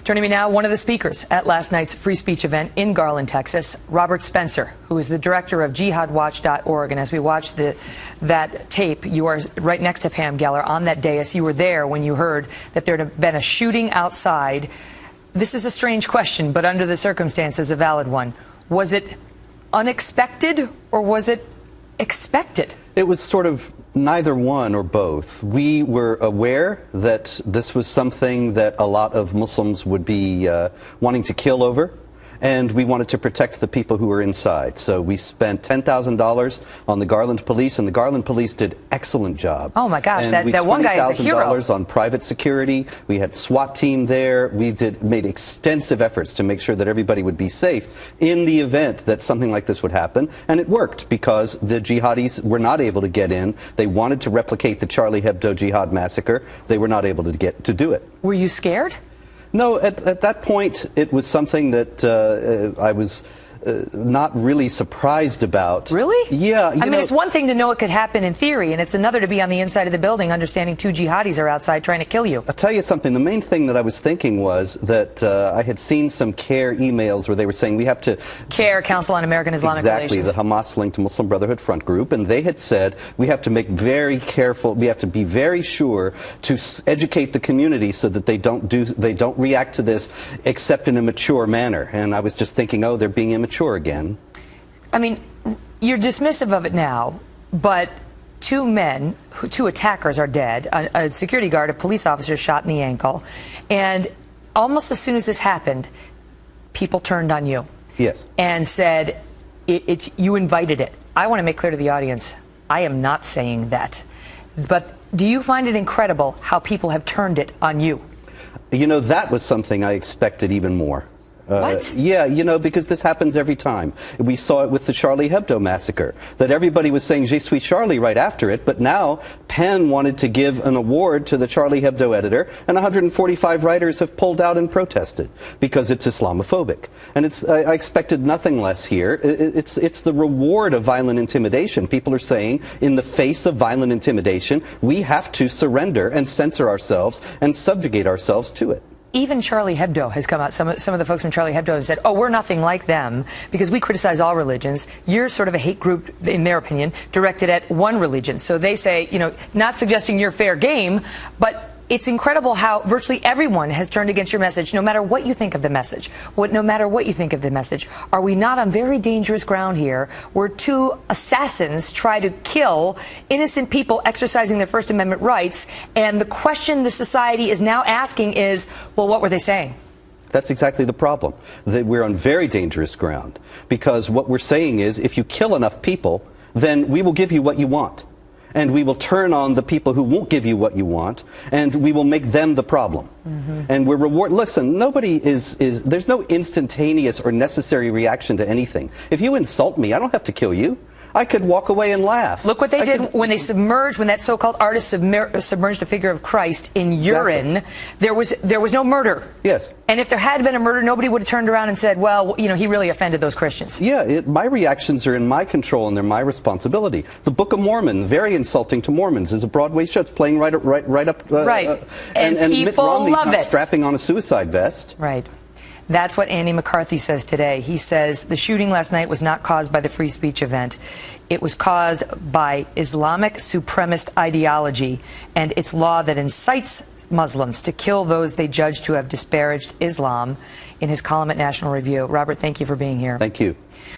Joining me now, one of the speakers at last night's free speech event in Garland, Texas, Robert Spencer, who is the director of jihadwatch.org. And as we watch that tape, you are right next to Pam Geller on that dais. You were there when you heard that there had been a shooting outside. This is a strange question, but under the circumstances, a valid one. Was it unexpected or was it expected? It was sort of neither one or both. We were aware that this was something that a lot of Muslims would be wanting to kill over, and we wanted to protect the people who were inside. So we spent $10,000 on the Garland police, and the Garland police did excellent job. Oh my gosh, that one guy is a hero. $20,000 on private security. We had SWAT team there. We made extensive efforts to make sure that everybody would be safe in the event that something like this would happen. And it worked because the jihadis were not able to get in. They wanted to replicate the Charlie Hebdo jihad massacre. They were not able to do it. Were you scared? No, at that point, it was something that I was not really surprised about. Really? Yeah. I mean, it's one thing to know it could happen in theory, and it's another to be on the inside of the building understanding two jihadis are outside trying to kill you. I'll tell you something. The main thing that I was thinking was that I had seen some CARE emails where they were saying we have to... CARE, Council on American Islamic Relations. Exactly, the Hamas-linked Muslim Brotherhood front group, and they had said we have to make very careful, we have to be very sure to educate the community so that they don't react to this except in a mature manner. And I was just thinking, oh, they're being immature again. I mean, you're dismissive of it now, but two attackers are dead. A security guard, a police officer shot in the ankle, and almost as soon as this happened, people turned on you. Yes. And said, you invited it. I want to make clear to the audience, I am not saying that. But do you find it incredible how people have turned it on you? You know, that was something I expected even more. What? Yeah, you know, because this happens every time. We saw it with the Charlie Hebdo massacre, that everybody was saying Je suis Charlie right after it, but now Penn wanted to give an award to the Charlie Hebdo editor, and 145 writers have pulled out and protested because it's Islamophobic. And I expected nothing less here. It's the reward of violent intimidation. People are saying, in the face of violent intimidation, we have to surrender and censor ourselves and subjugate ourselves to it. Even Charlie Hebdo has come out. Some of the folks from Charlie Hebdo have said, oh, we're nothing like them because we criticize all religions. You're sort of a hate group, in their opinion, directed at one religion. So they say, you know, not suggesting you're fair game, but it's incredible how virtually everyone has turned against your message, no matter what you think of the message. No matter what you think of the message. Are we not on very dangerous ground here where two assassins try to kill innocent people exercising their First Amendment rights? And the question the society is now asking is, well, what were they saying? That's exactly the problem. That we're on very dangerous ground. Because what we're saying is, if you kill enough people, then we will give you what you want. And we will turn on the people who won't give you what you want, and we will make them the problem. And we're listen, nobody there's no instantaneous or necessary reaction to anything. If you insult me, I don't have to kill you. I could walk away and laugh. Look what they did when they submerged, when that so-called artist submerged a figure of Christ in urine. Exactly. There was no murder. Yes. And if there had been a murder, nobody would have turned around and said, well, you know, he really offended those Christians. Yeah, my reactions are in my control and they're my responsibility. The Book of Mormon, very insulting to Mormons, is a Broadway show. It's playing right up. And people Mitt Romney's love not it. strapping on a suicide vest. Right. That's what Andy McCarthy says today. He says the shooting last night was not caused by the free speech event. It was caused by Islamic supremacist ideology and its law that incites Muslims to kill those they judge to have disparaged Islam, in his column at National Review. Robert, thank you for being here. Thank you.